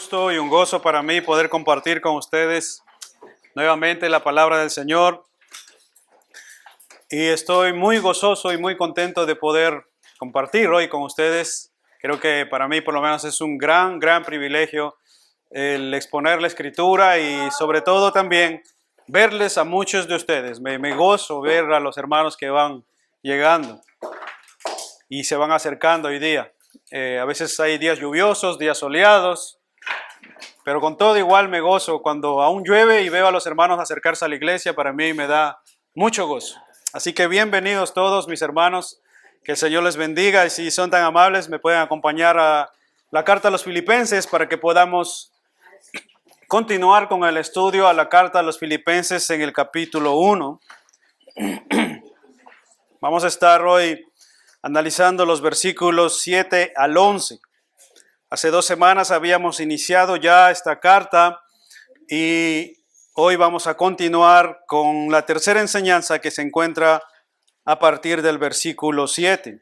Y un gozo para mí poder compartir con ustedes nuevamente la palabra del Señor. Y estoy muy gozoso y muy contento de poder compartir hoy con ustedes. Creo que para mí por lo menos es un gran privilegio el exponer la Escritura y sobre todo también verles a muchos de ustedes. Me gozo ver a los hermanos que van llegando y se van acercando hoy día. A veces hay días lluviosos, días soleados, pero con todo igual me gozo cuando aún llueve y veo a los hermanos acercarse a la iglesia. Para mí me da mucho gozo. Así que bienvenidos todos mis hermanos, que el Señor les bendiga, y si son tan amables me pueden acompañar a la carta a los Filipenses para que podamos continuar con el estudio a la carta a los Filipenses en el capítulo 1. Vamos a estar hoy analizando los versículos 7 al 11. Hace 2 semanas habíamos iniciado ya esta carta y hoy vamos a continuar con la tercera enseñanza que se encuentra a partir del versículo 7.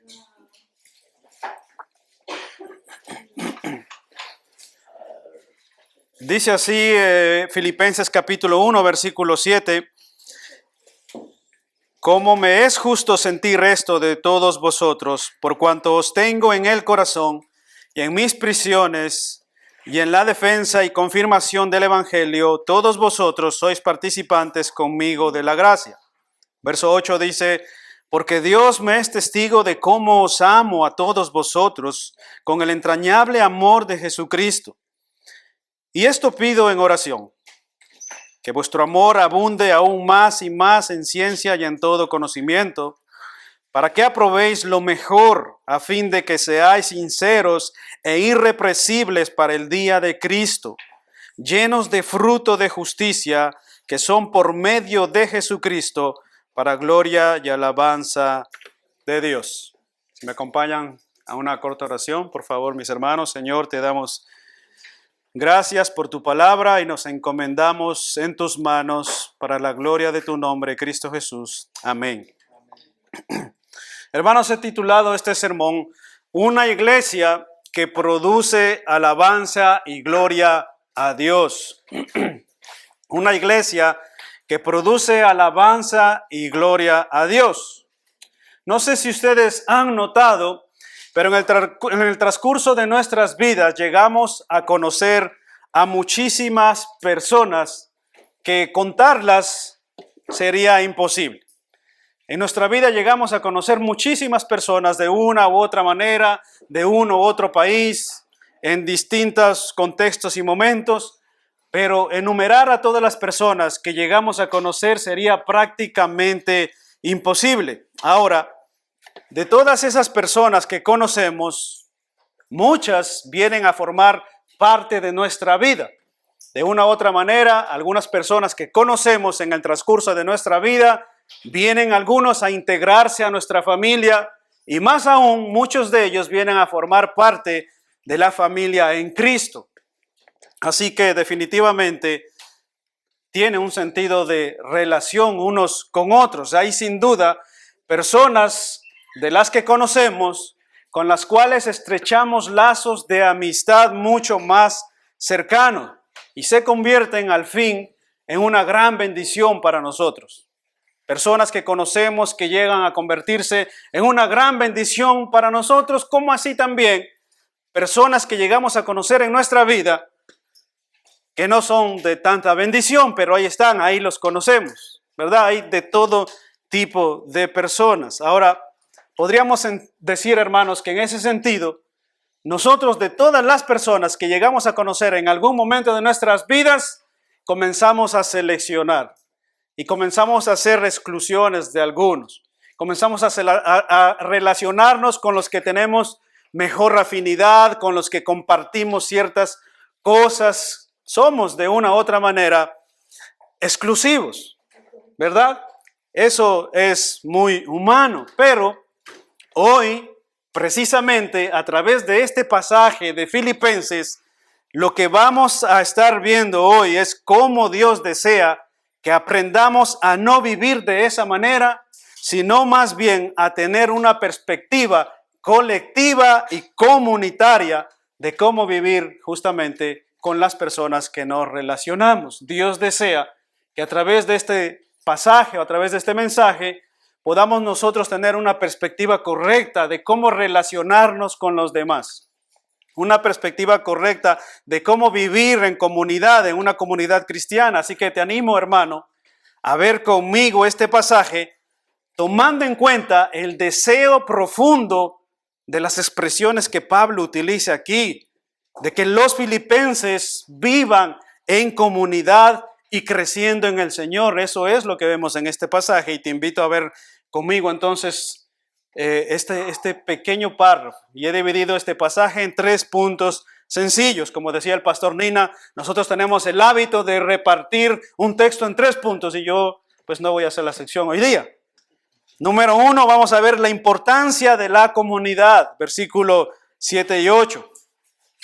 Dice así Filipenses capítulo 1, versículo 7. Como me es justo sentir esto de todos vosotros, por cuanto os tengo en el corazón, y en mis prisiones, y en la defensa y confirmación del Evangelio, todos vosotros sois participantes conmigo de la gracia. Verso 8 dice, porque Dios me es testigo de cómo os amo a todos vosotros con el entrañable amor de Jesucristo. Y esto pido en oración, que vuestro amor abunde aún más y más en ciencia y en todo conocimiento, para que aprobéis lo mejor, a fin de que seáis sinceros e irrepresibles para el día de Cristo, llenos de fruto de justicia, que son por medio de Jesucristo, para gloria y alabanza de Dios. Si me acompañan a una corta oración, por favor, mis hermanos. Señor, te damos gracias por tu palabra y nos encomendamos en tus manos para la gloria de tu nombre, Cristo Jesús. Amén. Hermanos, he titulado este sermón, Una iglesia que produce alabanza y gloria a Dios. Una iglesia que produce alabanza y gloria a Dios. No sé si ustedes han notado, pero en el transcurso de nuestras vidas llegamos a conocer a muchísimas personas que contarlas sería imposible. En nuestra vida llegamos a conocer muchísimas personas de una u otra manera, de uno u otro país, en distintos contextos y momentos, pero enumerar a todas las personas que llegamos a conocer sería prácticamente imposible. Ahora, de todas esas personas que conocemos, muchas vienen a formar parte de nuestra vida. De una u otra manera, algunas personas que conocemos en el transcurso de nuestra vida, vienen algunos a integrarse a nuestra familia y más aún muchos de ellos vienen a formar parte de la familia en Cristo. Así que definitivamente tiene un sentido de relación unos con otros. Hay sin duda personas de las que conocemos con las cuales estrechamos lazos de amistad mucho más cercanos y se convierten al fin en una gran bendición para nosotros. Personas que conocemos que llegan a convertirse en una gran bendición para nosotros, como así también personas que llegamos a conocer en nuestra vida que no son de tanta bendición, pero ahí están, ahí los conocemos, ¿verdad? Hay de todo tipo de personas. Ahora, podríamos decir, hermanos, que en ese sentido, nosotros de todas las personas que llegamos a conocer en algún momento de nuestras vidas, comenzamos a seleccionar. Y comenzamos a hacer exclusiones de algunos. Comenzamos a relacionarnos con los que tenemos mejor afinidad, con los que compartimos ciertas cosas. Somos de una u otra manera exclusivos, ¿verdad? Eso es muy humano, pero hoy, precisamente a través de este pasaje de Filipenses, lo que vamos a estar viendo hoy es cómo Dios desea que aprendamos a no vivir de esa manera, sino más bien a tener una perspectiva colectiva y comunitaria de cómo vivir justamente con las personas que nos relacionamos. Dios desea que a través de este pasaje o a través de este mensaje podamos nosotros tener una perspectiva correcta de cómo relacionarnos con los demás. Una perspectiva correcta de cómo vivir en comunidad, en una comunidad cristiana. Así que te animo, hermano, a ver conmigo este pasaje, tomando en cuenta el deseo profundo de las expresiones que Pablo utiliza aquí, de que los filipenses vivan en comunidad y creciendo en el Señor. Eso es lo que vemos en este pasaje y te invito a ver conmigo entonces este pequeño párrafo. Y he dividido este pasaje en 3 puntos sencillos. Como decía el pastor Nina, nosotros tenemos el hábito de repartir un texto en 3 puntos y yo pues no voy a hacer la sección hoy día. Número 1, vamos a ver la importancia de la comunidad, versículo 7 y 8.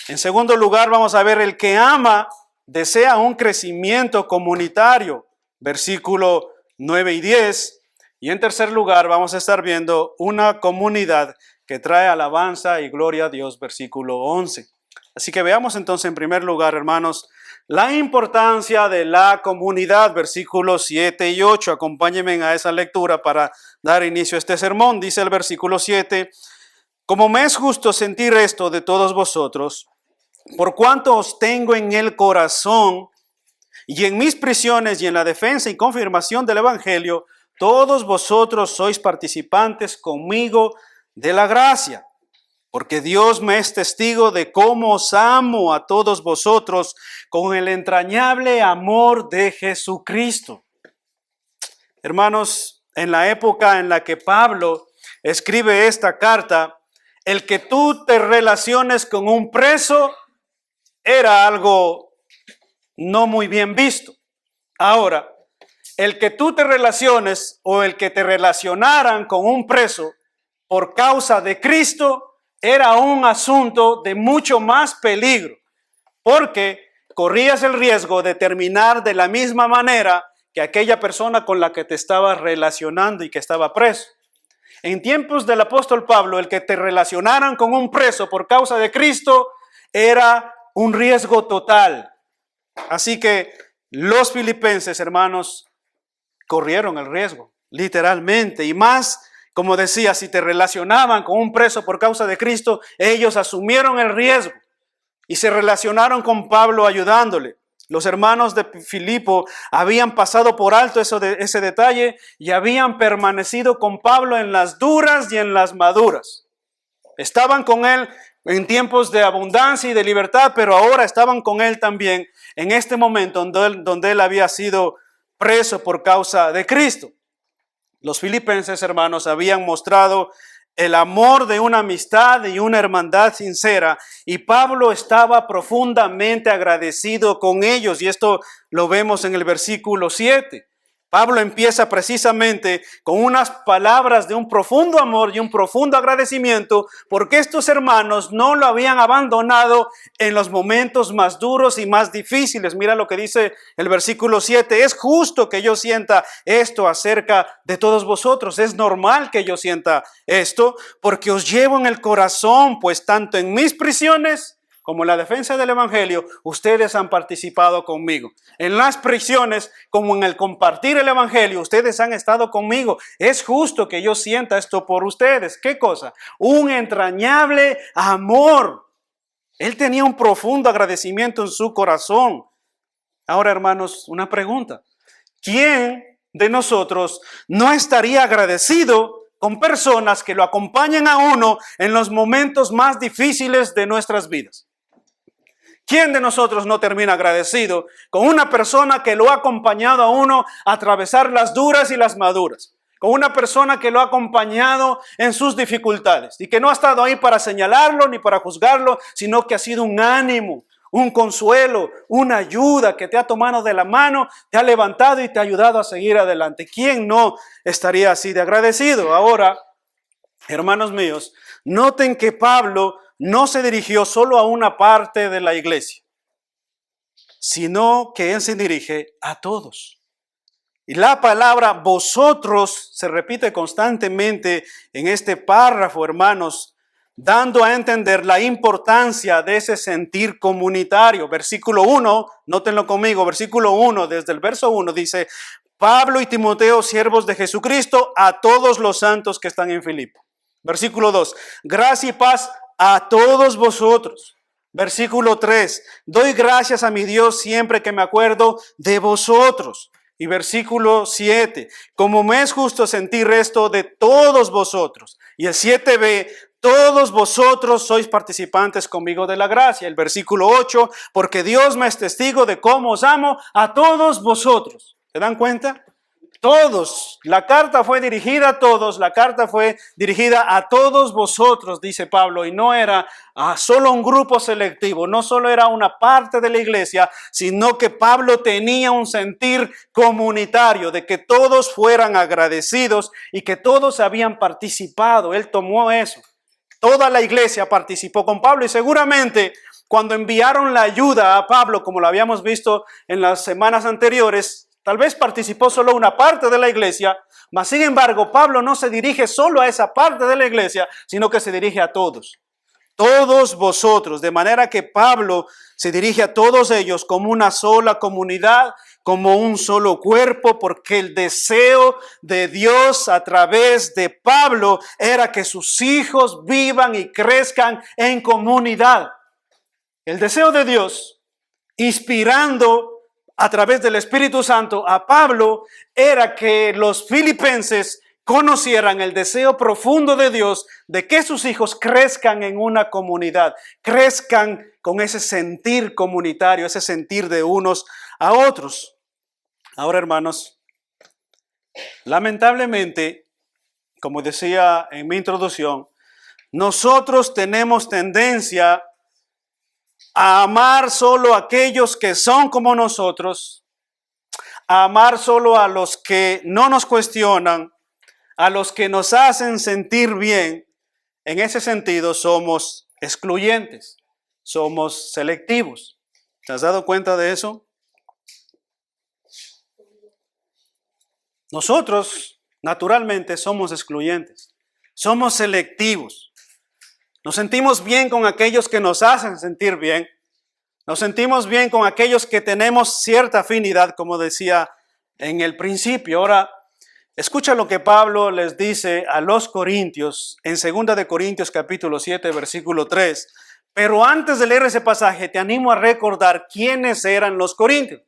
En segundo lugar, vamos a ver el que ama desea un crecimiento comunitario, versículo 9 y 10. Y en tercer lugar, vamos a estar viendo una comunidad que trae alabanza y gloria a Dios, versículo 11. Así que veamos entonces en primer lugar, hermanos, la importancia de la comunidad, versículos 7 y 8. Acompáñenme a esa lectura para dar inicio a este sermón. Dice el versículo 7, como me es justo sentir esto de todos vosotros, por cuanto os tengo en el corazón y en mis prisiones y en la defensa y confirmación del evangelio, todos vosotros sois participantes conmigo de la gracia, porque Dios me es testigo de cómo os amo a todos vosotros con el entrañable amor de Jesucristo. Hermanos, en la época en la que Pablo escribe esta carta, el que tú te relaciones con un preso era algo no muy bien visto. Ahora, el que tú te relaciones o el que te relacionaran con un preso por causa de Cristo era un asunto de mucho más peligro, porque corrías el riesgo de terminar de la misma manera que aquella persona con la que te estabas relacionando y que estaba preso. En tiempos del apóstol Pablo, el que te relacionaran con un preso por causa de Cristo era un riesgo total. Así que los filipenses, hermanos, corrieron el riesgo, literalmente. Y más, como decía, si te relacionaban con un preso por causa de Cristo, ellos asumieron el riesgo y se relacionaron con Pablo ayudándole. Los hermanos de Filipo habían pasado por alto ese detalle y habían permanecido con Pablo en las duras y en las maduras. Estaban con él en tiempos de abundancia y de libertad, pero ahora estaban con él también en este momento donde él había sido preso por causa de Cristo. Los filipenses, hermanos, habían mostrado el amor de una amistad y una hermandad sincera, y Pablo estaba profundamente agradecido con ellos, y esto lo vemos en el versículo 7. Pablo empieza precisamente con unas palabras de un profundo amor y un profundo agradecimiento porque estos hermanos no lo habían abandonado en los momentos más duros y más difíciles. Mira lo que dice el versículo 7. Es justo que yo sienta esto acerca de todos vosotros. Es normal que yo sienta esto porque os llevo en el corazón, pues tanto en mis prisiones como en la defensa del evangelio, ustedes han participado conmigo. En las prisiones, como en el compartir el evangelio, ustedes han estado conmigo. Es justo que yo sienta esto por ustedes. ¿Qué cosa? Un entrañable amor. Él tenía un profundo agradecimiento en su corazón. Ahora, hermanos, una pregunta. ¿Quién de nosotros no estaría agradecido con personas que lo acompañen a uno en los momentos más difíciles de nuestras vidas? ¿Quién de nosotros no termina agradecido con una persona que lo ha acompañado a uno a atravesar las duras y las maduras? Con una persona que lo ha acompañado en sus dificultades y que no ha estado ahí para señalarlo ni para juzgarlo, sino que ha sido un ánimo, un consuelo, una ayuda que te ha tomado de la mano, te ha levantado y te ha ayudado a seguir adelante. ¿Quién no estaría así de agradecido? Ahora, hermanos míos, noten que Pablo no se dirigió solo a una parte de la iglesia, sino que él se dirige a todos. Y la palabra vosotros se repite constantemente en este párrafo, hermanos, dando a entender la importancia de ese sentir comunitario. Versículo 1, nótenlo conmigo, versículo 1, desde el verso 1 dice: Pablo y Timoteo, siervos de Jesucristo, a todos los santos que están en Filipo. Versículo 2, gracia y paz a todos vosotros. Versículo 3, doy gracias a mi Dios siempre que me acuerdo de vosotros. Y versículo 7, como me es justo sentir esto de todos vosotros. Y el 7b, todos vosotros sois participantes conmigo de la gracia. El versículo 8, porque Dios me es testigo de cómo os amo a todos vosotros. ¿Se dan cuenta? Todos. La carta fue dirigida a todos. La carta fue dirigida a todos vosotros, dice Pablo. Y no era a solo un grupo selectivo. No solo era una parte de la iglesia, sino que Pablo tenía un sentir comunitario de que todos fueran agradecidos y que todos habían participado. Él tomó eso. Toda la iglesia participó con Pablo y seguramente cuando enviaron la ayuda a Pablo, como lo habíamos visto en las semanas anteriores, tal vez participó solo una parte de la iglesia, mas sin embargo Pablo no se dirige solo a esa parte de la iglesia, sino que se dirige a todos. Todos vosotros, de manera que Pablo se dirige a todos ellos como una sola comunidad, como un solo cuerpo, porque el deseo de Dios a través de Pablo era que sus hijos vivan y crezcan en comunidad. El deseo de Dios, inspirando a través del Espíritu Santo a Pablo, era que los filipenses conocieran el deseo profundo de Dios de que sus hijos crezcan en una comunidad, crezcan con ese sentir comunitario, ese sentir de unos a otros. Ahora, hermanos, lamentablemente, como decía en mi introducción, nosotros tenemos tendencia a amar solo a aquellos que son como nosotros, a amar solo a los que no nos cuestionan, a los que nos hacen sentir bien. En ese sentido somos excluyentes, somos selectivos. ¿Te has dado cuenta de eso? Nosotros, naturalmente, somos excluyentes, somos selectivos. Nos sentimos bien con aquellos que nos hacen sentir bien. Nos sentimos bien con aquellos que tenemos cierta afinidad, como decía en el principio. Ahora, escucha lo que Pablo les dice a los corintios en 2 de Corintios capítulo 7, versículo 3. Pero antes de leer ese pasaje, te animo a recordar quiénes eran los corintios.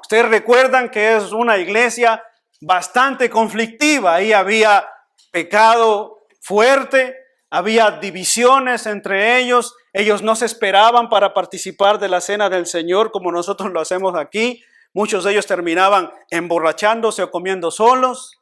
Ustedes recuerdan que es una iglesia bastante conflictiva. Ahí había pecado fuerte, había divisiones entre ellos. Ellos no se esperaban para participar de la cena del Señor como nosotros lo hacemos aquí. Muchos de ellos terminaban emborrachándose o comiendo solos.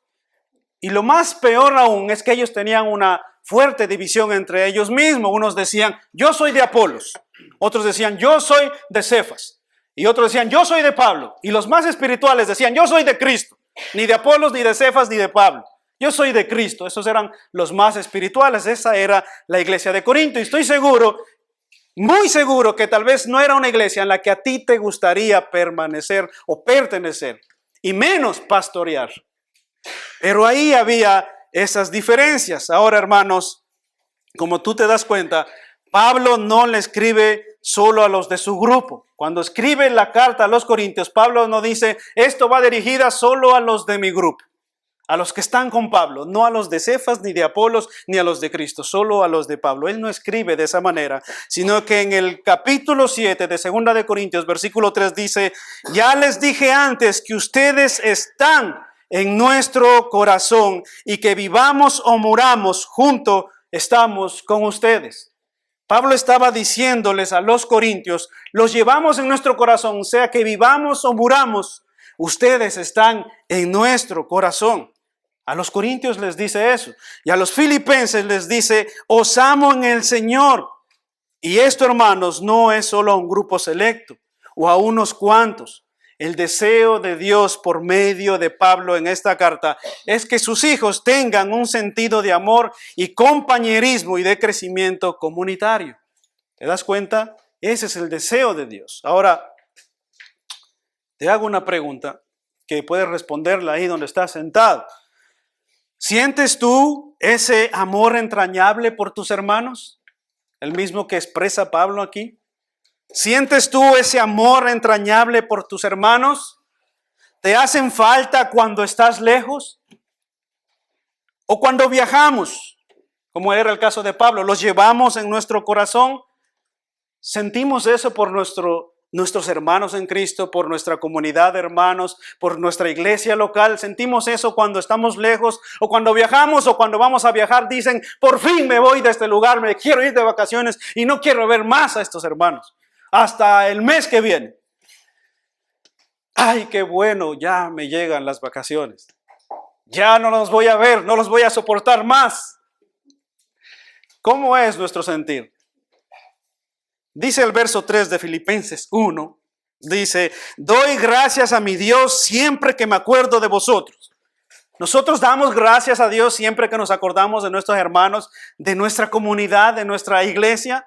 Y lo más peor aún es que ellos tenían una fuerte división entre ellos mismos. Unos decían, yo soy de Apolos. Otros decían, yo soy de Cefas. Y otros decían, yo soy de Pablo. Y los más espirituales decían, yo soy de Cristo. Ni de Apolos, ni de Cefas, ni de Pablo. Yo soy de Cristo. Esos eran los más espirituales. Esa era la iglesia de Corinto. Y estoy seguro, muy seguro, que tal vez no era una iglesia en la que a ti te gustaría permanecer o pertenecer. Y menos pastorear. Pero ahí había esas diferencias. Ahora, hermanos, como tú te das cuenta, Pablo no le escribe solo a los de su grupo. Cuando escribe la carta a los corintios, Pablo no dice, esto va dirigida solo a los de mi grupo, a los que están con Pablo, no a los de Cefas, ni de Apolos, ni a los de Cristo, solo a los de Pablo. Él no escribe de esa manera, sino que en el capítulo 7 de 2 de Corintios, versículo 3 dice, ya les dije antes que ustedes están en nuestro corazón y que vivamos o muramos juntos, estamos con ustedes. Pablo estaba diciéndoles a los corintios, los llevamos en nuestro corazón, sea que vivamos o muramos, ustedes están en nuestro corazón. A los corintios les dice eso. Y a los filipenses les dice, os amo en el Señor. Y esto, hermanos, no es solo a un grupo selecto o a unos cuantos. El deseo de Dios por medio de Pablo en esta carta es que sus hijos tengan un sentido de amor y compañerismo y de crecimiento comunitario. ¿Te das cuenta? Ese es el deseo de Dios. Ahora, te hago una pregunta que puedes responderla ahí donde estás sentado. ¿Sientes tú ese amor entrañable por tus hermanos? El mismo que expresa Pablo aquí. ¿Sientes tú ese amor entrañable por tus hermanos? ¿Te hacen falta cuando estás lejos? ¿O cuando viajamos? Como era el caso de Pablo, ¿los llevamos en nuestro corazón? ¿Sentimos eso por nuestros hermanos en Cristo, por nuestra comunidad de hermanos, por nuestra iglesia local? ¿Sentimos eso cuando estamos lejos o cuando viajamos o cuando vamos a viajar? Dicen, por fin me voy de este lugar, me quiero ir de vacaciones y no quiero ver más a estos hermanos hasta el mes que viene. Ay, qué bueno, ya me llegan las vacaciones. Ya no los voy a ver, no los voy a soportar más. ¿Cómo es nuestro sentir? Dice el verso 3 de Filipenses 1, dice, doy gracias a mi Dios siempre que me acuerdo de vosotros. Nosotros damos gracias a Dios siempre que nos acordamos de nuestros hermanos, de nuestra comunidad, de nuestra iglesia.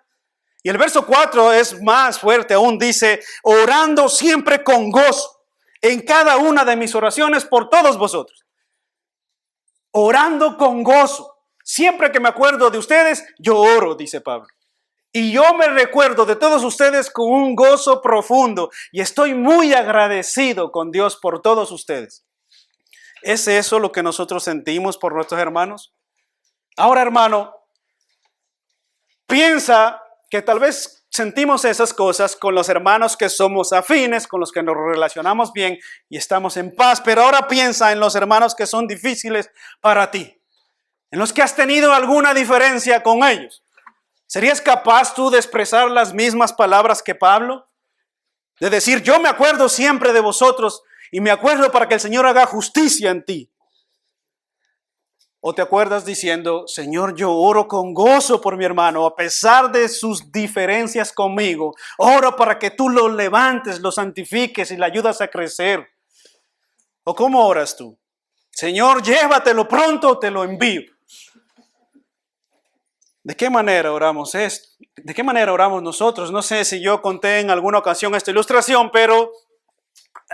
Y el verso 4 es más fuerte aún, dice, orando siempre con gozo en cada una de mis oraciones por todos vosotros. Orando con gozo. Siempre que me acuerdo de ustedes, yo oro, dice Pablo. Y yo me recuerdo de todos ustedes con un gozo profundo y estoy muy agradecido con Dios por todos ustedes. ¿Es eso lo que nosotros sentimos por nuestros hermanos? Ahora, hermano, piensa que tal vez sentimos esas cosas con los hermanos que somos afines, con los que nos relacionamos bien y estamos en paz, pero ahora piensa en los hermanos que son difíciles para ti, en los que has tenido alguna diferencia con ellos. ¿Serías capaz tú de expresar las mismas palabras que Pablo? De decir, yo me acuerdo siempre de vosotros y me acuerdo para que el Señor haga justicia en ti. ¿O te acuerdas diciendo, Señor, yo oro con gozo por mi hermano, a pesar de sus diferencias conmigo? Oro para que tú lo levantes, lo santifiques y le ayudas a crecer. ¿O cómo oras tú? Señor, llévatelo pronto, te lo envío. ¿De qué manera oramos esto? ¿De qué manera oramos nosotros? No sé si yo conté en alguna ocasión esta ilustración, pero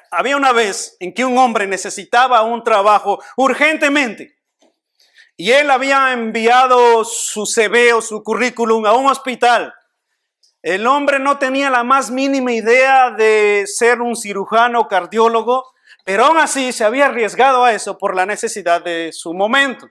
había una vez en que un hombre necesitaba un trabajo urgentemente. Y él había enviado su CV o su currículum a un hospital. El hombre no tenía la más mínima idea de ser un cirujano cardiólogo, pero aún así se había arriesgado a eso por la necesidad de su momento.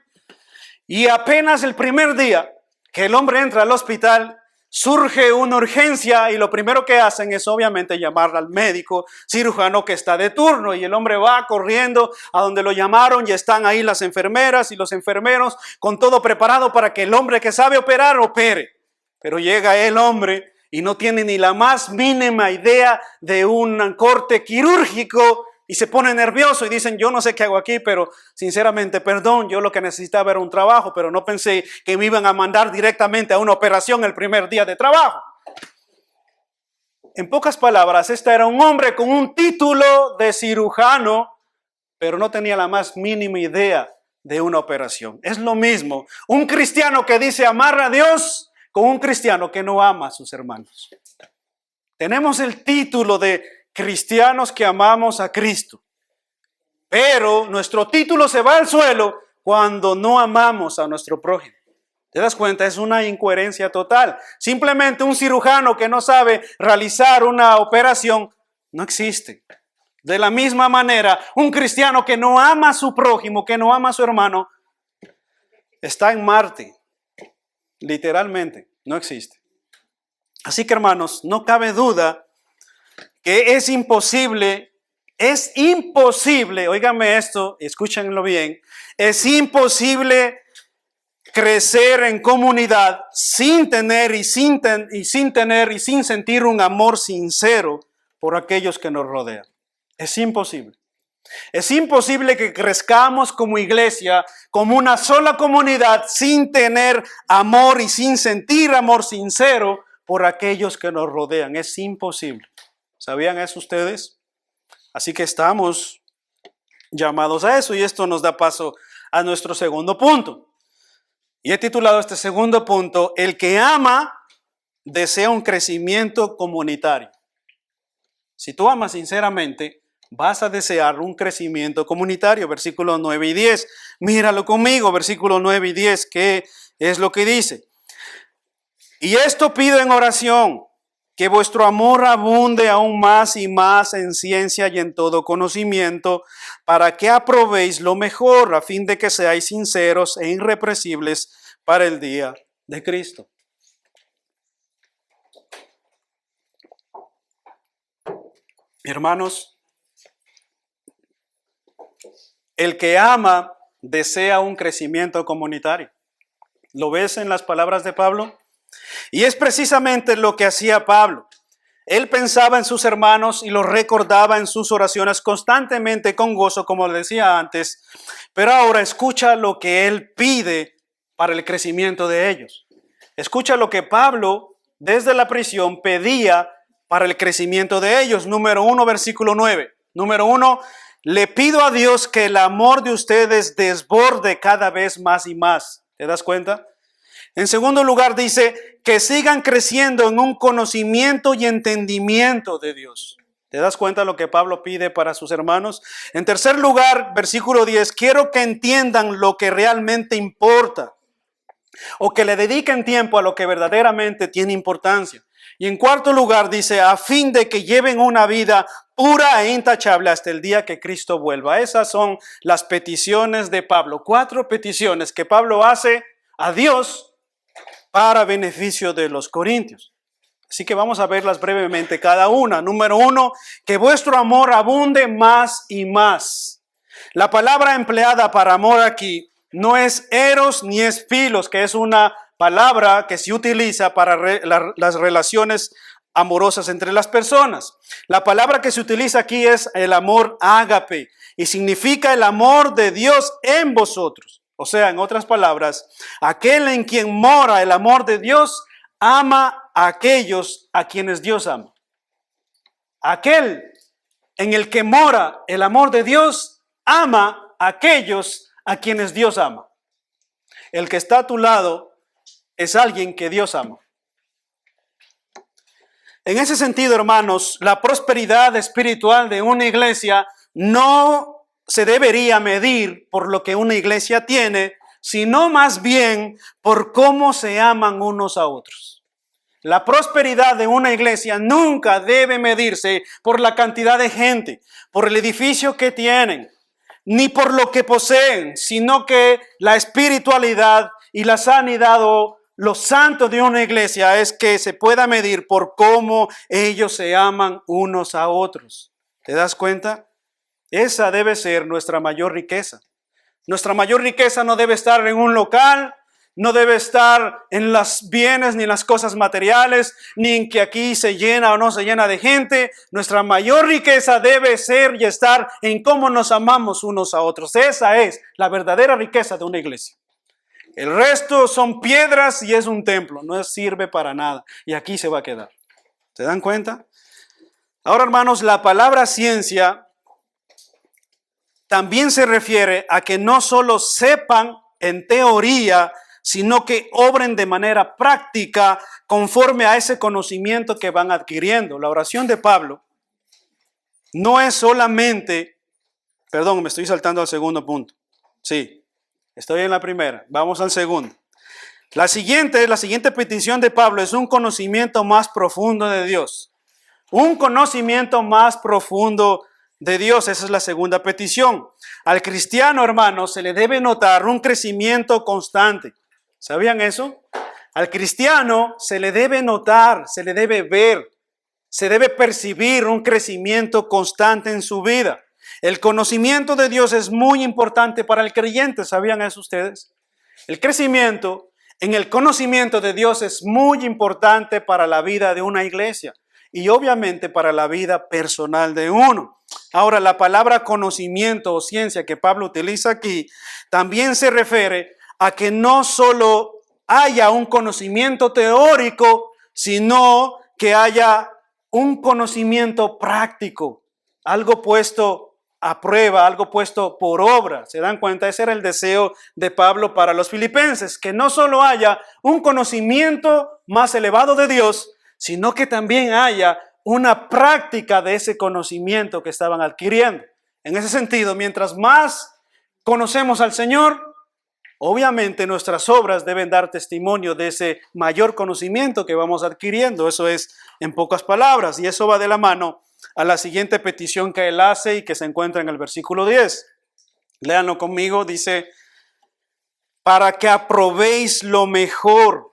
Y apenas el primer día que el hombre entra al hospital, surge una urgencia y lo primero que hacen es obviamente llamar al médico cirujano que está de turno, y el hombre va corriendo a donde lo llamaron y están ahí las enfermeras y los enfermeros con todo preparado para que el hombre que sabe operar opere. Pero llega el hombre y no tiene ni la más mínima idea de un corte quirúrgico y se pone nervioso y dicen, yo no sé qué hago aquí, pero sinceramente, perdón, yo lo que necesitaba era un trabajo, pero no pensé que me iban a mandar directamente a una operación el primer día de trabajo. En pocas palabras, este era un hombre con un título de cirujano, pero no tenía la más mínima idea de una operación. Es lo mismo, un cristiano que dice amar a Dios con un cristiano que no ama a sus hermanos. Tenemos el título de cristianos que amamos a Cristo, pero nuestro título se va al suelo cuando no amamos a nuestro prójimo. ¿Te das cuenta? Es una incoherencia total. Simplemente un cirujano que no sabe realizar una operación no existe. De la misma manera, un cristiano que no ama a su prójimo, que no ama a su hermano, está en Marte. Literalmente, no existe. Así que, hermanos, no cabe duda que es imposible, óigame esto, escúchenlo bien, es imposible crecer en comunidad sin tener y sin sentir un amor sincero por aquellos que nos rodean. Es imposible. Es imposible que crezcamos como iglesia, como una sola comunidad, sin tener amor y sin sentir amor sincero por aquellos que nos rodean. Es imposible. ¿Sabían eso ustedes? Así que estamos llamados a eso y esto nos da paso a nuestro segundo punto. Y he titulado este segundo punto, el que ama desea un crecimiento comunitario. Si tú amas sinceramente, vas a desear un crecimiento comunitario. Versículos 9 y 10. Míralo conmigo, versículos 9 y 10, ¿qué es lo que dice? Y esto pido en oración, que vuestro amor abunde aún más y más en ciencia y en todo conocimiento, para que aprobéis lo mejor, a fin de que seáis sinceros e irrepresibles para el día de Cristo. Hermanos, el que ama desea un crecimiento comunitario. ¿Lo ves en las palabras de Pablo? Y es precisamente lo que hacía Pablo. Él pensaba en sus hermanos y los recordaba en sus oraciones constantemente con gozo, como le decía antes. Pero ahora escucha lo que él pide para el crecimiento de ellos. Escucha lo que Pablo desde la prisión pedía para el crecimiento de ellos. Número 1, versículo 9. Número 1, le pido a Dios que el amor de ustedes desborde cada vez más y más. ¿Te das cuenta? En segundo lugar dice que sigan creciendo en un conocimiento y entendimiento de Dios. ¿Te das cuenta lo que Pablo pide para sus hermanos? En tercer lugar, versículo 10, quiero que entiendan lo que realmente importa o que le dediquen tiempo a lo que verdaderamente tiene importancia. Y en cuarto lugar dice, a fin de que lleven una vida pura e intachable hasta el día que Cristo vuelva. Esas son las peticiones de Pablo. 4 peticiones que Pablo hace a Dios para beneficio de los corintios. Así que vamos a verlas brevemente cada una. Número 1, que vuestro amor abunde más y más. La palabra empleada para amor aquí no es eros ni es filos, que es una palabra que se utiliza para las relaciones amorosas entre las personas. La palabra que se utiliza aquí es el amor ágape y significa el amor de Dios en vosotros. O sea, en otras palabras, aquel en quien mora el amor de Dios ama a aquellos a quienes Dios ama. Aquel en el que mora el amor de Dios ama a aquellos a quienes Dios ama. El que está a tu lado es alguien que Dios ama. En ese sentido, hermanos, la prosperidad espiritual de una iglesia no se debería medir por lo que una iglesia tiene, sino más bien por cómo se aman unos a otros. La prosperidad de una iglesia nunca debe medirse por la cantidad de gente, por el edificio que tienen, ni por lo que poseen, sino que la espiritualidad y la sanidad o lo santo de una iglesia es que se pueda medir por cómo ellos se aman unos a otros. ¿Te das cuenta? Esa debe ser nuestra mayor riqueza. Nuestra mayor riqueza no debe estar en un local, no debe estar en los bienes ni en las cosas materiales, ni en que aquí se llena o no se llena de gente. Nuestra mayor riqueza debe ser y estar en cómo nos amamos unos a otros. Esa es la verdadera riqueza de una iglesia. El resto son piedras y es un templo, no sirve para nada y aquí se va a quedar. ¿Se dan cuenta? Ahora, hermanos, la palabra ciencia también se refiere a que no solo sepan en teoría, sino que obren de manera práctica conforme a ese conocimiento que van adquiriendo. La oración de Pablo no es solamente, perdón, me estoy saltando al segundo punto. Sí, estoy en la primera, vamos al segundo. La siguiente petición de Pablo es un conocimiento más profundo de Dios. Un conocimiento más profundo de Dios, esa es la segunda petición. Al cristiano, hermano, se le debe notar un crecimiento constante. ¿Sabían eso? Al cristiano se le debe notar, se le debe ver, se debe percibir un crecimiento constante en su vida. El conocimiento de Dios es muy importante para el creyente. ¿Sabían eso ustedes? El crecimiento en el conocimiento de Dios es muy importante para la vida de una iglesia y obviamente para la vida personal de uno. Ahora, la palabra conocimiento o ciencia que Pablo utiliza aquí también se refiere a que no solo haya un conocimiento teórico, sino que haya un conocimiento práctico, algo puesto a prueba, algo puesto por obra. ¿Se dan cuenta? Ese era el deseo de Pablo para los filipenses, que no solo haya un conocimiento más elevado de Dios, sino que también haya una práctica de ese conocimiento que estaban adquiriendo. En ese sentido, mientras más conocemos al Señor, obviamente nuestras obras deben dar testimonio de ese mayor conocimiento que vamos adquiriendo. Eso es en pocas palabras, y eso va de la mano a la siguiente petición que él hace y que se encuentra en el versículo 10. Léanlo conmigo, dice, para que aprobéis lo mejor.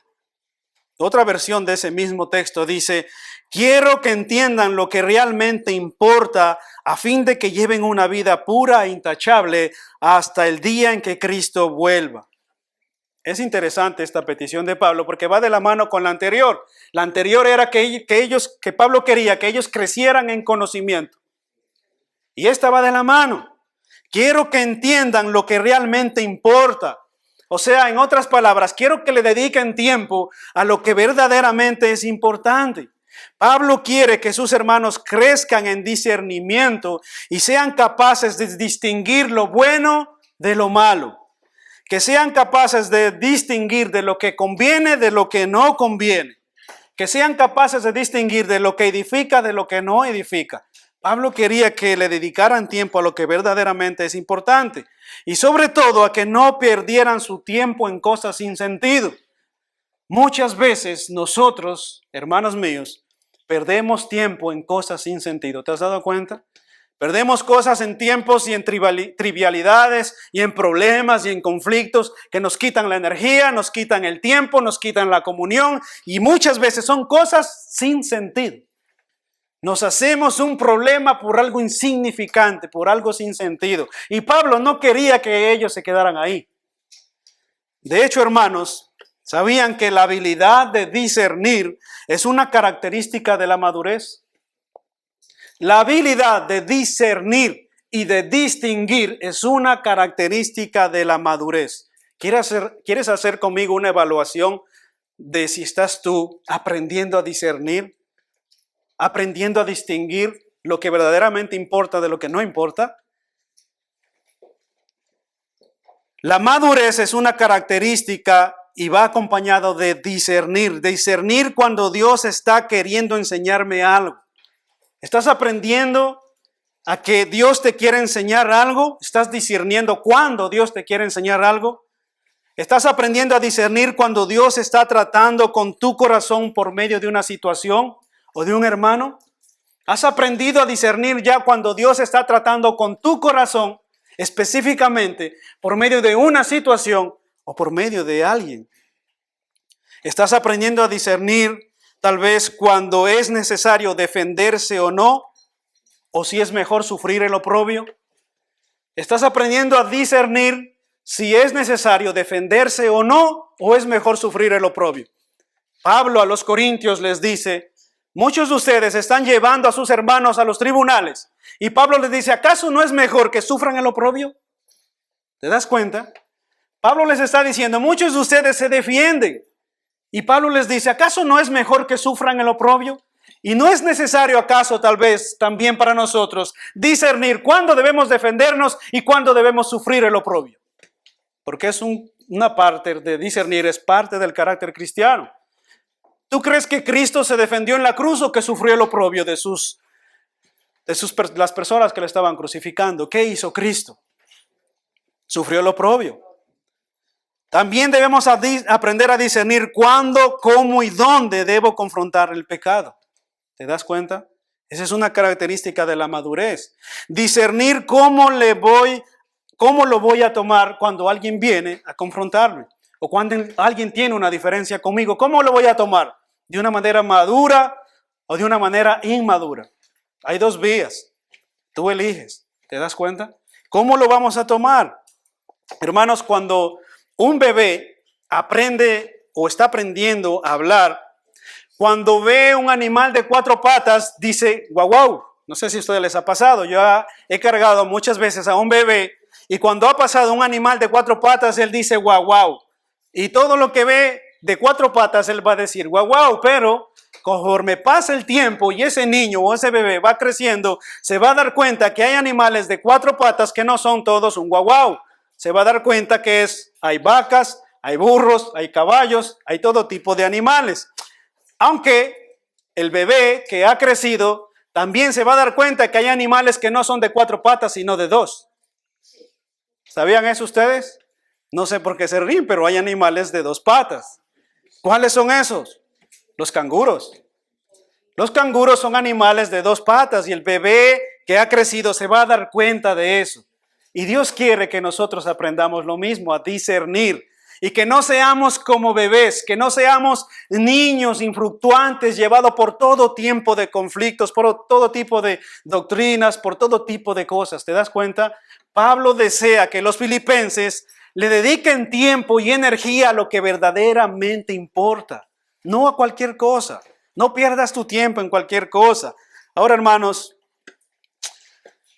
Otra versión de ese mismo texto dice, quiero que entiendan lo que realmente importa a fin de que lleven una vida pura e intachable hasta el día en que Cristo vuelva. Es interesante esta petición de Pablo porque va de la mano con la anterior. La anterior era que Pablo quería que ellos crecieran en conocimiento. Y esta va de la mano. Quiero que entiendan lo que realmente importa. O sea, en otras palabras, quiero que le dediquen tiempo a lo que verdaderamente es importante. Pablo quiere que sus hermanos crezcan en discernimiento y sean capaces de distinguir lo bueno de lo malo. Que sean capaces de distinguir de lo que conviene de lo que no conviene. Que sean capaces de distinguir de lo que edifica de lo que no edifica. Pablo quería que le dedicaran tiempo a lo que verdaderamente es importante. Y sobre todo a que no perdieran su tiempo en cosas sin sentido. Muchas veces nosotros, hermanos míos, perdemos tiempo en cosas sin sentido. ¿Te has dado cuenta? Perdemos cosas en tiempos y en trivialidades y en problemas y en conflictos que nos quitan la energía, nos quitan el tiempo, nos quitan la comunión y muchas veces son cosas sin sentido. Nos hacemos un problema por algo insignificante, por algo sin sentido. Y Pablo no quería que ellos se quedaran ahí. De hecho, hermanos, ¿sabían que la habilidad de discernir es una característica de la madurez? La habilidad de discernir y de distinguir es una característica de la madurez. ¿Quieres hacer conmigo una evaluación de si estás tú aprendiendo a discernir, aprendiendo a distinguir lo que verdaderamente importa de lo que no importa? La madurez es una característica y va acompañado de discernir. Discernir cuando Dios está queriendo enseñarme algo. ¿Estás aprendiendo a que Dios te quiere enseñar algo? ¿Estás discerniendo cuando Dios te quiere enseñar algo? ¿Estás aprendiendo a discernir cuando Dios está tratando con tu corazón por medio de una situación o de un hermano? ¿Has aprendido a discernir ya cuando Dios está tratando con tu corazón específicamente por medio de una situación o por medio de alguien? ¿Estás aprendiendo a discernir tal vez cuando es necesario defenderse o no, o si es mejor sufrir el oprobio? ¿Estás aprendiendo a discernir si es necesario defenderse o no, o es mejor sufrir el oprobio? Pablo a los corintios les dice, muchos de ustedes están llevando a sus hermanos a los tribunales. Y Pablo les dice, ¿acaso no es mejor que sufran el oprobio? ¿Te das cuenta? Pablo les está diciendo, muchos de ustedes se defienden. Y Pablo les dice, ¿acaso no es mejor que sufran el oprobio? ¿Y no es necesario acaso tal vez también para nosotros discernir cuándo debemos defendernos y cuándo debemos sufrir el oprobio? Porque es una parte de discernir, es parte del carácter cristiano. ¿Tú crees que Cristo se defendió en la cruz o que sufrió el oprobio de las personas que le estaban crucificando? ¿Qué hizo Cristo? Sufrió el oprobio. También debemos aprender a discernir cuándo, cómo y dónde debo confrontar el pecado. ¿Te das cuenta? Esa es una característica de la madurez. Discernir cómo lo voy a tomar cuando alguien viene a confrontarme. O cuando alguien tiene una diferencia conmigo. ¿Cómo lo voy a tomar? ¿De una manera madura o de una manera inmadura? Hay dos vías. Tú eliges. ¿Te das cuenta? ¿Cómo lo vamos a tomar? Hermanos, cuando un bebé aprende o está aprendiendo a hablar, cuando ve un animal de 4 patas, dice guau guau. No sé si a ustedes les ha pasado. Yo he cargado muchas veces a un bebé y cuando ha pasado un animal de 4 patas, él dice guau guau. Y todo lo que ve de 4 patas, él va a decir guau guau. Pero conforme pasa el tiempo y ese niño o ese bebé va creciendo, se va a dar cuenta que hay animales de 4 patas que no son todos un guau. Se va a dar cuenta que hay vacas, hay burros, hay caballos, hay todo tipo de animales. Aunque el bebé que ha crecido también se va a dar cuenta que hay animales que no son de 4 patas, sino de 2. ¿Sabían eso ustedes? No sé por qué se ríen, pero hay animales de 2 patas. ¿Cuáles son esos? Los canguros. Los canguros son animales de 2 patas y el bebé que ha crecido se va a dar cuenta de eso. Y Dios quiere que nosotros aprendamos lo mismo, a discernir. Y que no seamos como bebés, que no seamos niños infructuantes llevados por todo tipo de conflictos, por todo tipo de doctrinas, por todo tipo de cosas. ¿Te das cuenta? Pablo desea que los filipenses le dediquen tiempo y energía a lo que verdaderamente importa, no a cualquier cosa. No pierdas tu tiempo en cualquier cosa. Ahora, hermanos,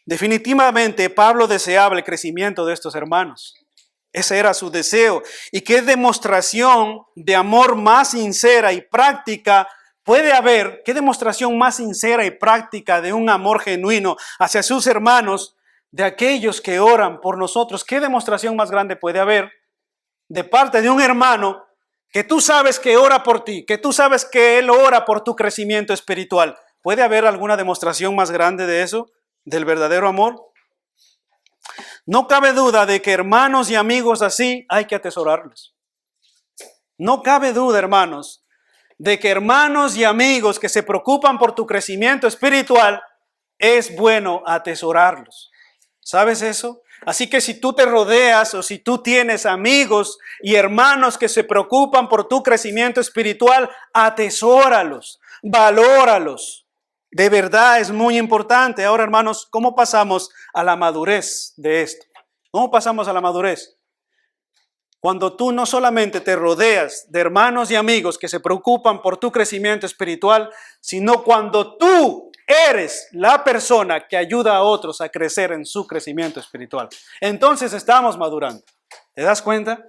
definitivamente Pablo deseaba el crecimiento de estos hermanos. Ese era su deseo. ¿Y qué demostración de amor más sincera y práctica puede haber? ¿Qué demostración más sincera y práctica de un amor genuino hacia sus hermanos, de aquellos que oran por nosotros? ¿Qué demostración más grande puede haber de parte de un hermano que tú sabes que ora por ti, que tú sabes que él ora por tu crecimiento espiritual? ¿Puede haber alguna demostración más grande de eso, del verdadero amor? No cabe duda de que hermanos y amigos así hay que atesorarlos. No cabe duda, hermanos, de que hermanos y amigos que se preocupan por tu crecimiento espiritual, es bueno atesorarlos. ¿Sabes eso? Así que si tú te rodeas o si tú tienes amigos y hermanos que se preocupan por tu crecimiento espiritual, atesóralos, valóralos. De verdad es muy importante. Ahora, hermanos, ¿cómo pasamos a la madurez de esto? ¿Cómo pasamos a la madurez? Cuando tú no solamente te rodeas de hermanos y amigos que se preocupan por tu crecimiento espiritual, sino cuando tú eres la persona que ayuda a otros a crecer en su crecimiento espiritual. Entonces estamos madurando. ¿Te das cuenta?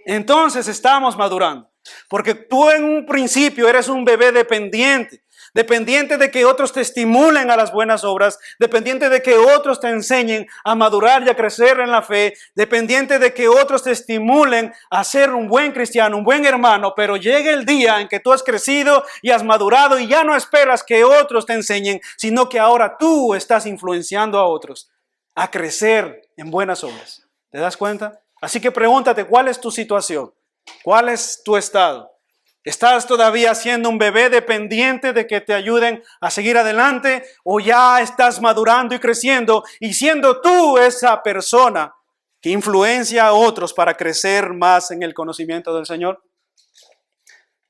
Entonces estamos madurando. Porque tú en un principio eres un bebé dependiente. Dependiente de que otros te estimulen a las buenas obras, dependiente de que otros te enseñen a madurar y a crecer en la fe, dependiente de que otros te estimulen a ser un buen cristiano, un buen hermano, pero llega el día en que tú has crecido y has madurado y ya no esperas que otros te enseñen, sino que ahora tú estás influenciando a otros a crecer en buenas obras. ¿Te das cuenta? Así que pregúntate, ¿cuál es tu situación? ¿Cuál es tu estado? ¿Estás todavía siendo un bebé dependiente de que te ayuden a seguir adelante? ¿O ya estás madurando y creciendo y siendo tú esa persona que influencia a otros para crecer más en el conocimiento del Señor?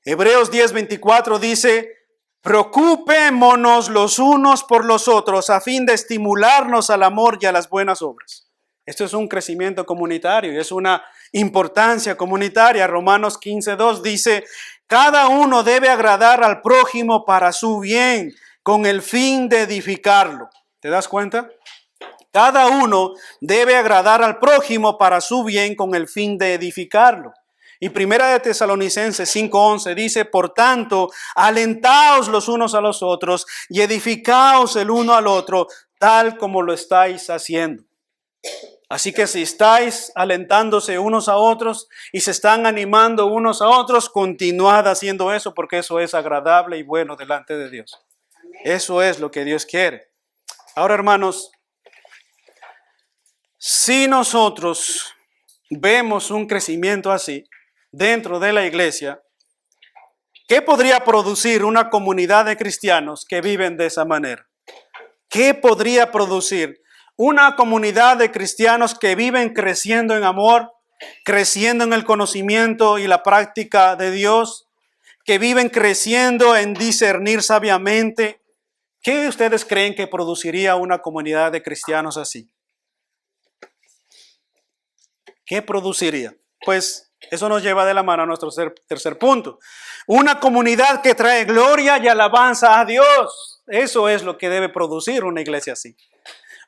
Hebreos 10:24 dice: preocupémonos los unos por los otros a fin de estimularnos al amor y a las buenas obras. Esto es un crecimiento comunitario y es una importancia comunitaria. Romanos 15:2 dice: cada uno debe agradar al prójimo para su bien, con el fin de edificarlo. ¿Te das cuenta? Cada uno debe agradar al prójimo para su bien, con el fin de edificarlo. Y Primera de Tesalonicenses 5:11 dice: por tanto, alentaos los unos a los otros y edificaos el uno al otro, tal como lo estáis haciendo. Así que si estáis alentándose unos a otros y se están animando unos a otros, continuad haciendo eso, porque eso es agradable y bueno delante de Dios. Eso es lo que Dios quiere. Ahora, hermanos, si nosotros vemos un crecimiento así dentro de la iglesia, ¿qué podría producir una comunidad de cristianos que viven de esa manera? ¿Qué podría producir una comunidad de cristianos que viven creciendo en amor, creciendo en el conocimiento y la práctica de Dios, que viven creciendo en discernir sabiamente? ¿Qué ustedes creen que produciría una comunidad de cristianos así? ¿Qué produciría? Pues eso nos lleva de la mano a nuestro tercer punto. Una comunidad que trae gloria y alabanza a Dios. Eso es lo que debe producir una iglesia así.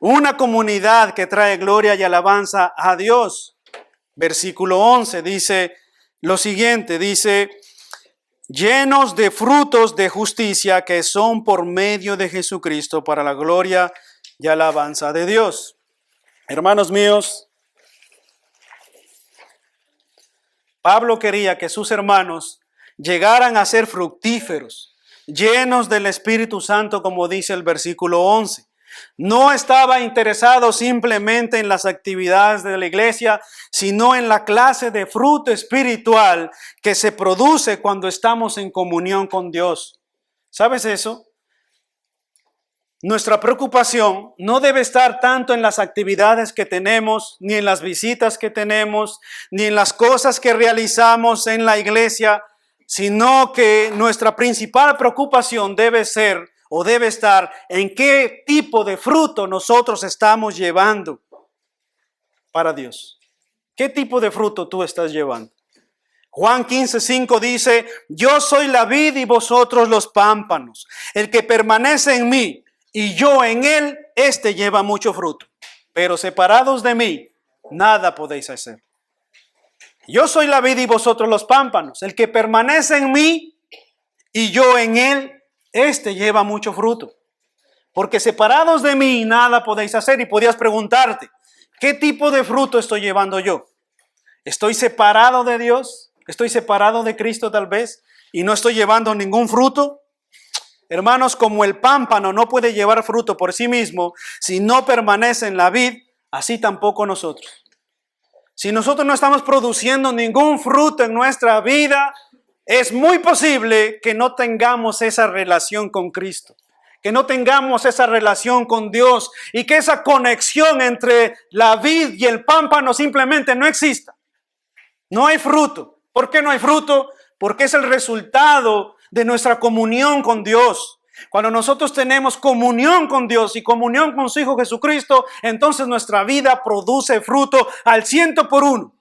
Una comunidad que trae gloria y alabanza a Dios. Versículo 11 dice lo siguiente, dice: llenos de frutos de justicia que son por medio de Jesucristo para la gloria y alabanza de Dios. Hermanos míos, Pablo quería que sus hermanos llegaran a ser fructíferos, llenos del Espíritu Santo, como dice el versículo 11. No estaba interesado simplemente en las actividades de la iglesia, sino en la clase de fruto espiritual que se produce cuando estamos en comunión con Dios. ¿Sabes eso? Nuestra preocupación no debe estar tanto en las actividades que tenemos, ni en las visitas que tenemos, ni en las cosas que realizamos en la iglesia, sino que nuestra principal preocupación debe ser o debe estar en qué tipo de fruto nosotros estamos llevando para Dios. ¿Qué tipo de fruto tú estás llevando? Juan 15:5 dice, yo soy la vid y vosotros los pámpanos. El que permanece en mí y yo en él, éste lleva mucho fruto. Pero separados de mí, nada podéis hacer. Yo soy la vid y vosotros los pámpanos. El que permanece en mí y yo en él, éste lleva mucho fruto. Porque separados de mí, nada podéis hacer. Y podías preguntarte, ¿qué tipo de fruto estoy llevando yo? ¿Estoy separado de Dios? ¿Estoy separado de Cristo tal vez? ¿Y no estoy llevando ningún fruto? Hermanos, como el pámpano no puede llevar fruto por sí mismo si no permanece en la vid, así tampoco nosotros. Si nosotros no estamos produciendo ningún fruto en nuestra vida, es muy posible que no tengamos esa relación con Cristo, que no tengamos esa relación con Dios y que esa conexión entre la vid y el pámpano simplemente no exista. No hay fruto. ¿Por qué no hay fruto? Porque es el resultado de nuestra comunión con Dios. Cuando nosotros tenemos comunión con Dios y comunión con su Hijo Jesucristo, entonces nuestra vida produce fruto al 100%.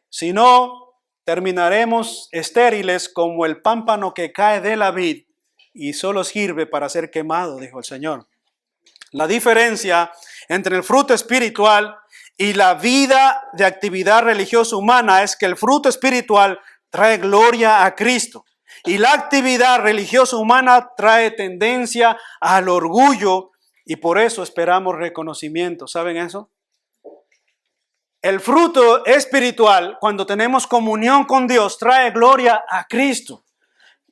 Si no, terminaremos estériles como el pámpano que cae de la vid y solo sirve para ser quemado, dijo el Señor. La diferencia entre el fruto espiritual y la vida de actividad religiosa humana es que el fruto espiritual trae gloria a Cristo y la actividad religiosa humana trae tendencia al orgullo y por eso esperamos reconocimiento. ¿Saben eso? El fruto espiritual, cuando tenemos comunión con Dios, trae gloria a Cristo.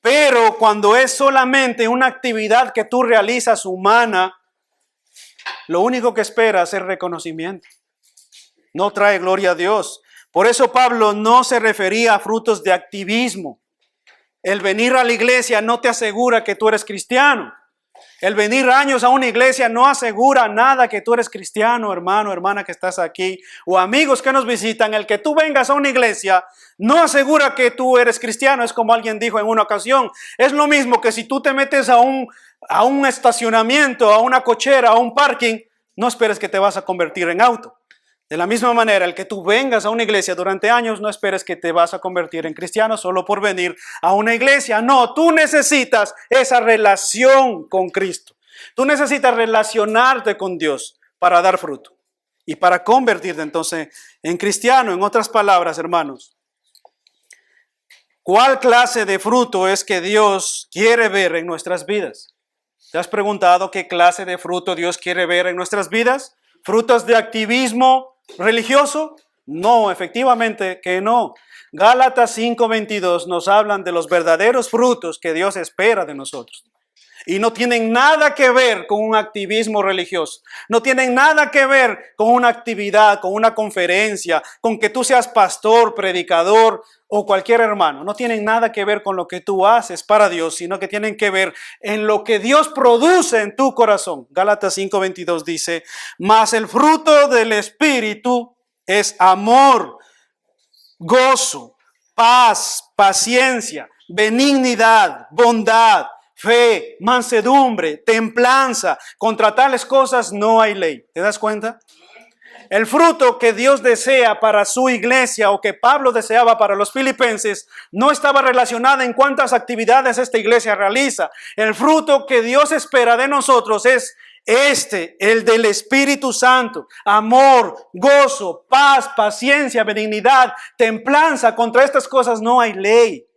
Pero cuando es solamente una actividad que tú realizas humana, lo único que esperas es reconocimiento. No trae gloria a Dios. Por eso Pablo no se refería a frutos de activismo. El venir a la iglesia no te asegura que tú eres cristiano. El venir años a una iglesia no asegura nada que tú eres cristiano, hermano, hermana que estás aquí, o amigos que nos visitan. El que tú vengas a una iglesia no asegura que tú eres cristiano. Es como alguien dijo en una ocasión. Es lo mismo que si tú te metes a un estacionamiento, a una cochera, a un parking, no esperes que te vas a convertir en auto. De la misma manera, el que tú vengas a una iglesia durante años, no esperes que te vas a convertir en cristiano solo por venir a una iglesia. No, tú necesitas esa relación con Cristo. Tú necesitas relacionarte con Dios para dar fruto y para convertirte entonces en cristiano. En otras palabras, hermanos, ¿cuál clase de fruto es que Dios quiere ver en nuestras vidas? ¿Te has preguntado qué clase de fruto Dios quiere ver en nuestras vidas? ¿Frutos de activismo religioso? No, efectivamente que no. Gálatas 5:22 nos hablan de los verdaderos frutos que Dios espera de nosotros. Y no tienen nada que ver con un activismo religioso. No tienen nada que ver con una actividad, con una conferencia, con que tú seas pastor, predicador o cualquier hermano. No tienen nada que ver con lo que tú haces para Dios, sino que tienen que ver en lo que Dios produce en tu corazón. Gálatas 5:22 dice, mas el fruto del Espíritu es amor, gozo, paz, paciencia, benignidad, bondad, fe, mansedumbre, templanza. Contra tales cosas no hay ley. ¿Te das cuenta? El fruto que Dios desea para su iglesia o que Pablo deseaba para los filipenses no estaba relacionado en cuántas actividades esta iglesia realiza. El fruto que Dios espera de nosotros es el del Espíritu Santo: amor, gozo, paz, paciencia, benignidad, templanza. Contra estas cosas no hay ley.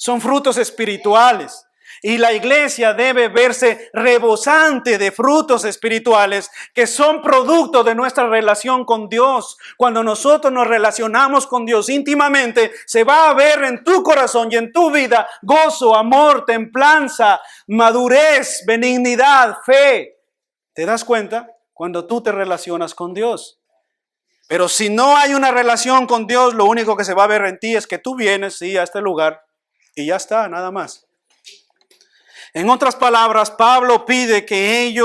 son frutos espirituales. Y la iglesia debe verse rebosante de frutos espirituales que son producto de nuestra relación con Dios. Cuando nosotros nos relacionamos con Dios íntimamente, se va a ver en tu corazón y en tu vida gozo, amor, templanza, madurez, benignidad, fe. ¿Te das cuenta? Cuando tú te relacionas con Dios. Pero si no hay una relación con Dios, lo único que se va a ver en ti es que tú vienes, sí, a este lugar y ya está, nada más. En otras palabras, Pablo pide que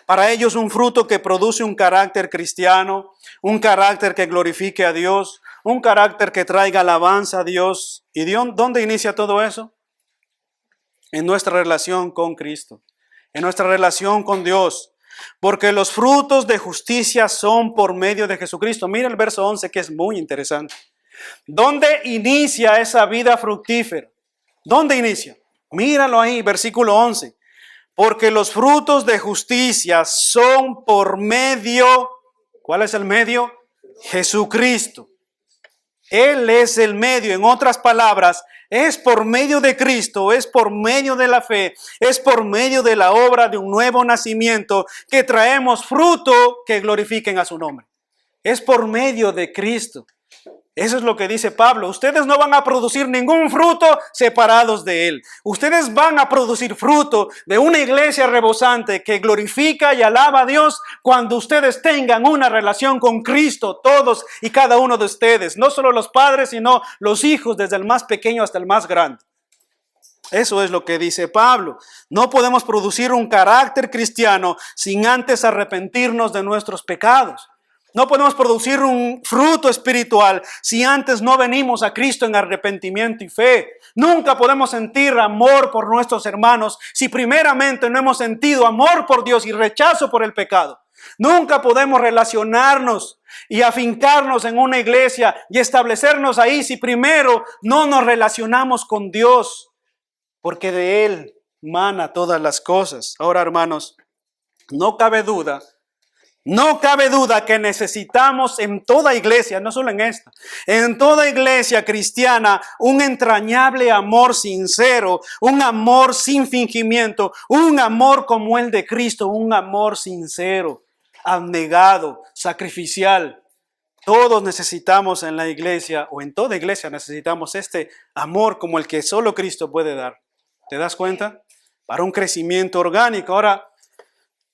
para ellos un fruto que produce un carácter cristiano, un carácter que glorifique a Dios, un carácter que traiga alabanza a Dios. ¿Y dónde inicia todo eso? En nuestra relación con Cristo, en nuestra relación con Dios. Porque los frutos de justicia son por medio de Jesucristo. Mira el verso 11 que es muy interesante. ¿Dónde inicia esa vida fructífera? ¿Dónde inicia? Míralo ahí, versículo 11. Porque los frutos de justicia son por medio, ¿cuál es el medio? Jesucristo. Él es el medio. En otras palabras, es por medio de Cristo, es por medio de la fe, es por medio de la obra de un nuevo nacimiento que traemos fruto que glorifiquen a su nombre. Es por medio de Cristo. Eso es lo que dice Pablo. Ustedes no van a producir ningún fruto separados de Él. Ustedes van a producir fruto de una iglesia rebosante que glorifica y alaba a Dios cuando ustedes tengan una relación con Cristo, todos y cada uno de ustedes. No solo los padres, sino los hijos, desde el más pequeño hasta el más grande. Eso es lo que dice Pablo. No podemos producir un carácter cristiano sin antes arrepentirnos de nuestros pecados. No podemos producir un fruto espiritual si antes no venimos a Cristo en arrepentimiento y fe. Nunca podemos sentir amor por nuestros hermanos si primeramente no hemos sentido amor por Dios y rechazo por el pecado. Nunca podemos relacionarnos y afincarnos en una iglesia y establecernos ahí si primero no nos relacionamos con Dios, porque de Él mana todas las cosas. Ahora, hermanos, no cabe duda que necesitamos en toda iglesia, no solo en toda iglesia cristiana, un entrañable amor sincero, un amor sin fingimiento, un amor como el de Cristo, un amor sincero, abnegado, sacrificial. Todos necesitamos en la iglesia, o en toda iglesia necesitamos este amor como el que solo Cristo puede dar. ¿Te das cuenta? Para un crecimiento orgánico. Ahora,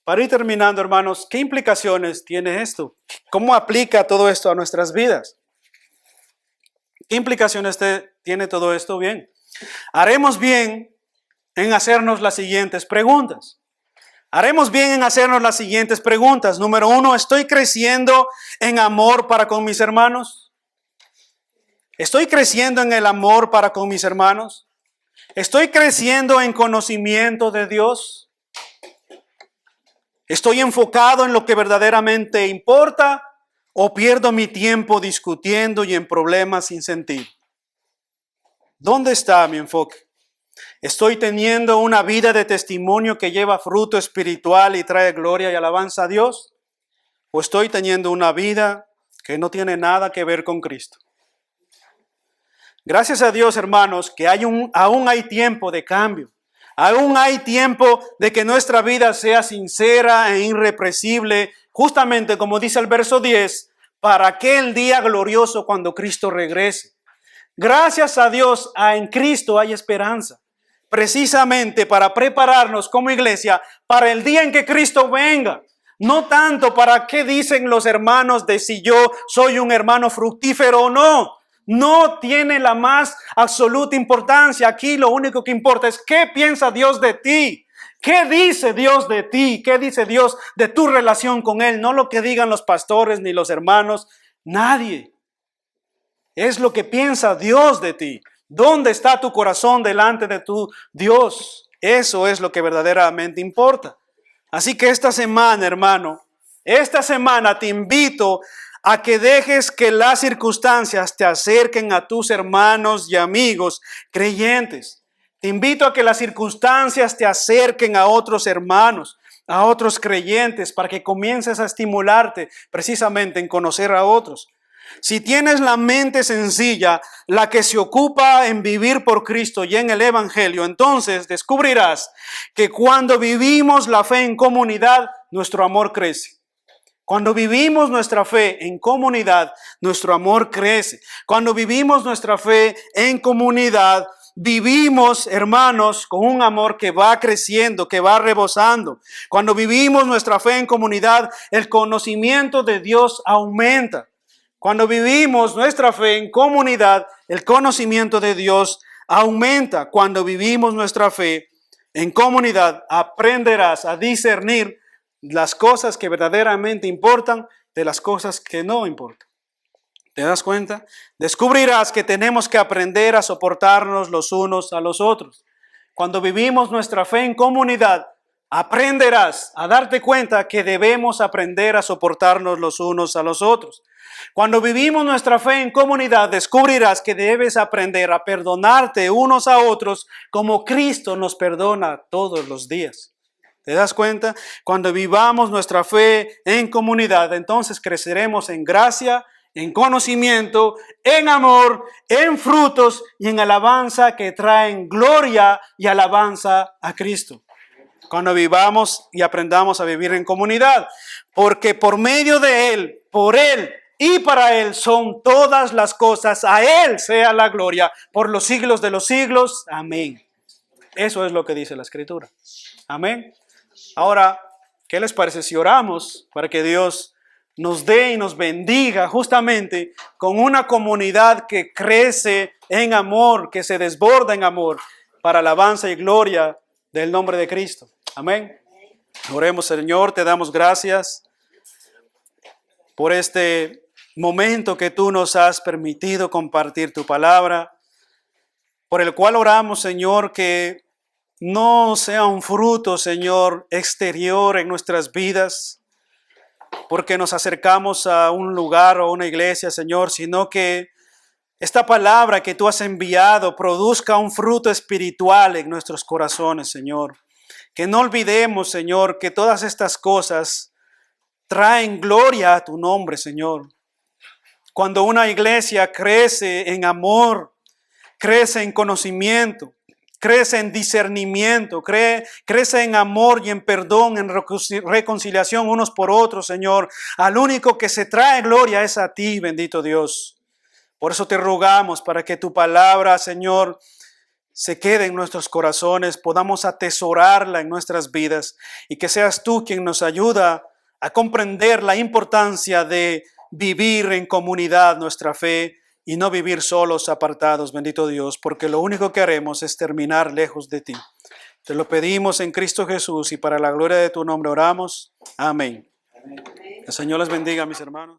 para ir terminando, hermanos, ¿qué implicaciones tiene esto? ¿Cómo aplica todo esto a nuestras vidas? ¿Qué implicaciones tiene todo esto? Bien, haremos bien en hacernos las siguientes preguntas. Número 1, ¿estoy creciendo en amor para con mis hermanos? ¿Estoy creciendo en el amor para con mis hermanos? ¿Estoy creciendo en conocimiento de Dios? ¿Estoy enfocado en lo que verdaderamente importa o pierdo mi tiempo discutiendo y en problemas sin sentido? ¿Dónde está mi enfoque? ¿Estoy teniendo una vida de testimonio que lleva fruto espiritual y trae gloria y alabanza a Dios? ¿O estoy teniendo una vida que no tiene nada que ver con Cristo? Gracias a Dios, hermanos, que aún hay tiempo de cambio. Aún hay tiempo de que nuestra vida sea sincera e irrepresible, justamente como dice el verso 10, para aquel día glorioso cuando Cristo regrese. Gracias a Dios, en Cristo hay esperanza, precisamente para prepararnos como iglesia para el día en que Cristo venga. No tanto para qué dicen los hermanos de si yo soy un hermano fructífero o no. No tiene la más absoluta importancia. Aquí lo único que importa es qué piensa Dios de ti. ¿Qué dice Dios de ti? ¿Qué dice Dios de tu relación con Él? No lo que digan los pastores ni los hermanos. Nadie. Es lo que piensa Dios de ti. ¿Dónde está tu corazón delante de tu Dios? Eso es lo que verdaderamente importa. Así que esta semana, hermano, te invito a que dejes que las circunstancias te acerquen a tus hermanos y amigos creyentes. Te invito a que las circunstancias te acerquen a otros hermanos, a otros creyentes, para que comiences a estimularte precisamente en conocer a otros. Si tienes la mente sencilla, la que se ocupa en vivir por Cristo y en el Evangelio, entonces descubrirás que cuando vivimos la fe en comunidad, nuestro amor crece. Cuando vivimos nuestra fe en comunidad, nuestro amor crece. Cuando vivimos nuestra fe en comunidad, vivimos, hermanos, con un amor que va creciendo, que va rebosando. Cuando vivimos nuestra fe en comunidad, el conocimiento de Dios aumenta. Cuando vivimos nuestra fe en comunidad, el conocimiento de Dios aumenta. Cuando vivimos nuestra fe en comunidad, aprenderás a discernir las cosas que verdaderamente importan de las cosas que no importan. ¿Te das cuenta? Descubrirás que tenemos que aprender a soportarnos los unos a los otros. Cuando vivimos nuestra fe en comunidad, aprenderás a darte cuenta que debemos aprender a soportarnos los unos a los otros. Cuando vivimos nuestra fe en comunidad, descubrirás que debes aprender a perdonarte unos a otros como Cristo nos perdona todos los días. ¿Te das cuenta? Cuando vivamos nuestra fe en comunidad, entonces creceremos en gracia, en conocimiento, en amor, en frutos y en alabanza que traen gloria y alabanza a Cristo. Cuando vivamos y aprendamos a vivir en comunidad, porque por medio de Él, por Él y para Él son todas las cosas, a Él sea la gloria por los siglos de los siglos. Amén. Eso es lo que dice la Escritura. Amén. Ahora, ¿qué les parece si oramos para que Dios nos dé y nos bendiga justamente con una comunidad que crece en amor, que se desborda en amor para alabanza y gloria del nombre de Cristo? Amén. Oremos, Señor, te damos gracias por este momento que tú nos has permitido compartir tu palabra, por el cual oramos, Señor, que no sea un fruto, Señor, exterior en nuestras vidas, porque nos acercamos a un lugar o una iglesia, Señor, sino que esta palabra que tú has enviado produzca un fruto espiritual en nuestros corazones, Señor. Que no olvidemos, Señor, que todas estas cosas traen gloria a tu nombre, Señor. Cuando una iglesia crece en amor, crece en conocimiento, crece en discernimiento, crece en amor y en perdón, en reconciliación unos por otros, Señor. Al único que se trae gloria es a ti, bendito Dios. Por eso te rogamos para que tu palabra, Señor, se quede en nuestros corazones, podamos atesorarla en nuestras vidas y que seas tú quien nos ayuda a comprender la importancia de vivir en comunidad nuestra fe y no vivir solos, apartados, bendito Dios, porque lo único que haremos es terminar lejos de ti. Te lo pedimos en Cristo Jesús y para la gloria de tu nombre oramos. Amén. El Señor les bendiga, mis hermanos.